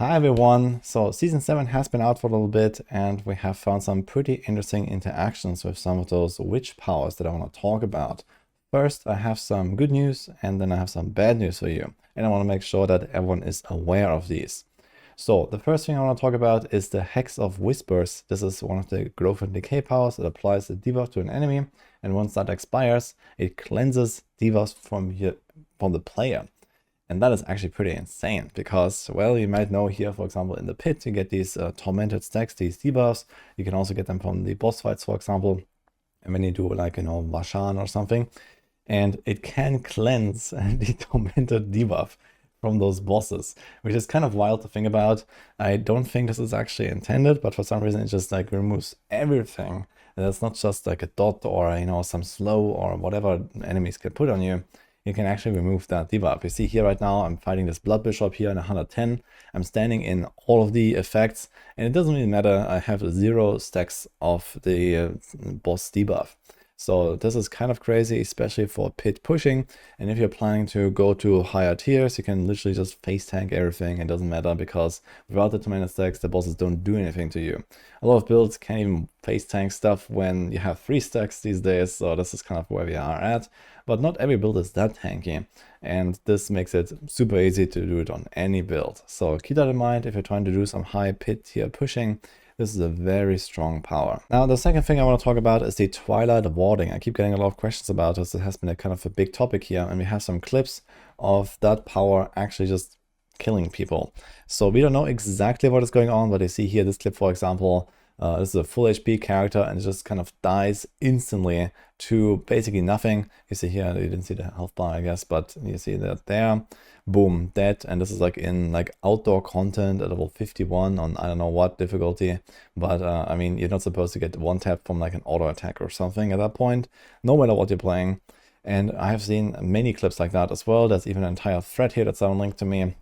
Hi everyone, so Season 7 has been out for a little bit and we have found some pretty interesting interactions with some of those witch powers that I want to talk about. First, I have some good news and then I have some bad news for you. And I want to make sure that everyone is aware of these. So the first thing I want to talk about is the Hex of Whispers. This is one of the growth and decay powers that applies a debuff to an enemy. And once that expires, it cleanses debuffs from the player. And that is actually pretty insane because, well, you might know here, for example, in the pit, you get these tormented stacks, these debuffs. You can also get them from the boss fights, for example. And when you do like, Vashan or something, and it can cleanse the tormented debuff from those bosses, which is kind of wild to think about. I don't think this is actually intended, but for some reason it just like removes everything. And it's not just like a dot or, some slow or whatever enemies can put on you. You can actually remove that debuff. You see here right now, I'm fighting this Blood Bishop here in 110. I'm standing in all of the effects, and it doesn't really matter. I have 0 stacks of the boss debuff. So this is kind of crazy, especially for pit pushing. And if you're planning to go to higher tiers, you can literally just face tank everything. It doesn't matter because without the tormented stacks, the bosses don't do anything to you. A lot of builds can't even face tank stuff when you have 3 stacks these days. So this is kind of where we are at. But not every build is that tanky. And this makes it super easy to do it on any build. So keep that in mind if you're trying to do some high pit tier pushing. This is a very strong power. Now, the second thing I want to talk about is the Twilight Warding. I keep getting a lot of questions about this. It has been a kind of a big topic here, and we have some clips of that power actually just killing people. So we don't know exactly what is going on, but you see here this clip, for example, this is a full HP character and it just kind of dies instantly to basically nothing. You see here, you didn't see the health bar, I guess, but you see that there. Boom, dead. And this is like in like outdoor content at level 51 on I don't know what difficulty. But I mean, you're not supposed to get one tap from like an auto attack or something at that point, no matter what you're playing. And I have seen many clips like that as well. There's even an entire thread here that's linked to me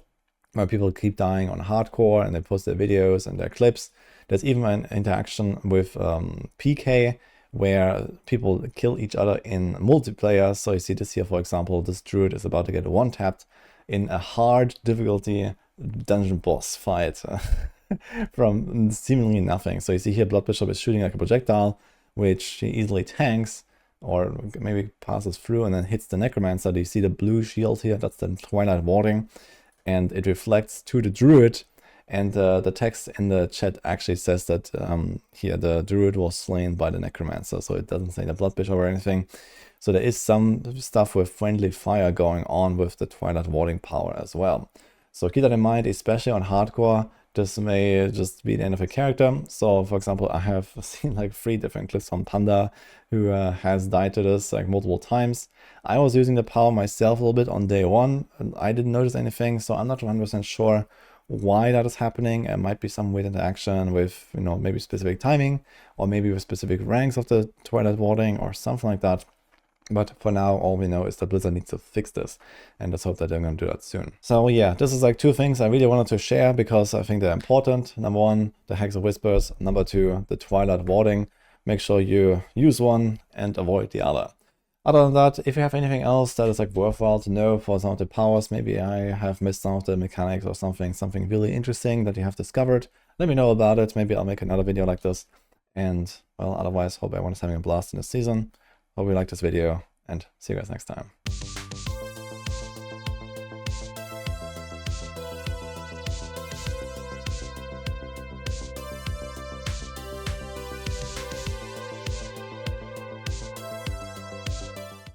where people keep dying on hardcore and they post their videos and their clips. There's even an interaction with PK where people kill each other in multiplayer. So you see this here, for example, this druid is about to get one-tapped in a hard difficulty dungeon boss fight from seemingly nothing. So you see here Blood Bishop is shooting like a projectile, which he easily tanks or maybe passes through and then hits the Necromancer. You see the blue shield here, that's the Twilight Warding, and it reflects to the druid. And the text in the chat actually says that here the druid was slain by the Necromancer, so it doesn't say the Blood Bishop or anything. So there is some stuff with friendly fire going on with the Twilight Warding power as well. So keep that in mind, especially on hardcore. This may just be the end of a character. So for example, I have seen like 3 different clips from Panda who has died to this like multiple times. I was using the power myself a little bit on day 1 and I didn't notice anything, so I'm not 100% sure why that is happening. It might be some weird interaction with, maybe specific timing or maybe with specific ranks of the Twilight Warding or something like that. But for now, all we know is that Blizzard needs to fix this, and let's hope that they're going to do that soon. So yeah, this is like 2 things I really wanted to share because I think they're important. Number 1, the Hex of Whispers. Number 2, the Twilight Warding. Make sure you use one and avoid the other. Other than that, if you have anything else that is like worthwhile to know for some of the powers, maybe I have missed some of the mechanics or something really interesting that you have discovered, let me know about it. Maybe I'll make another video like this. And well, otherwise, hope everyone's having a blast in this season. Hope you liked this video and see you guys next time.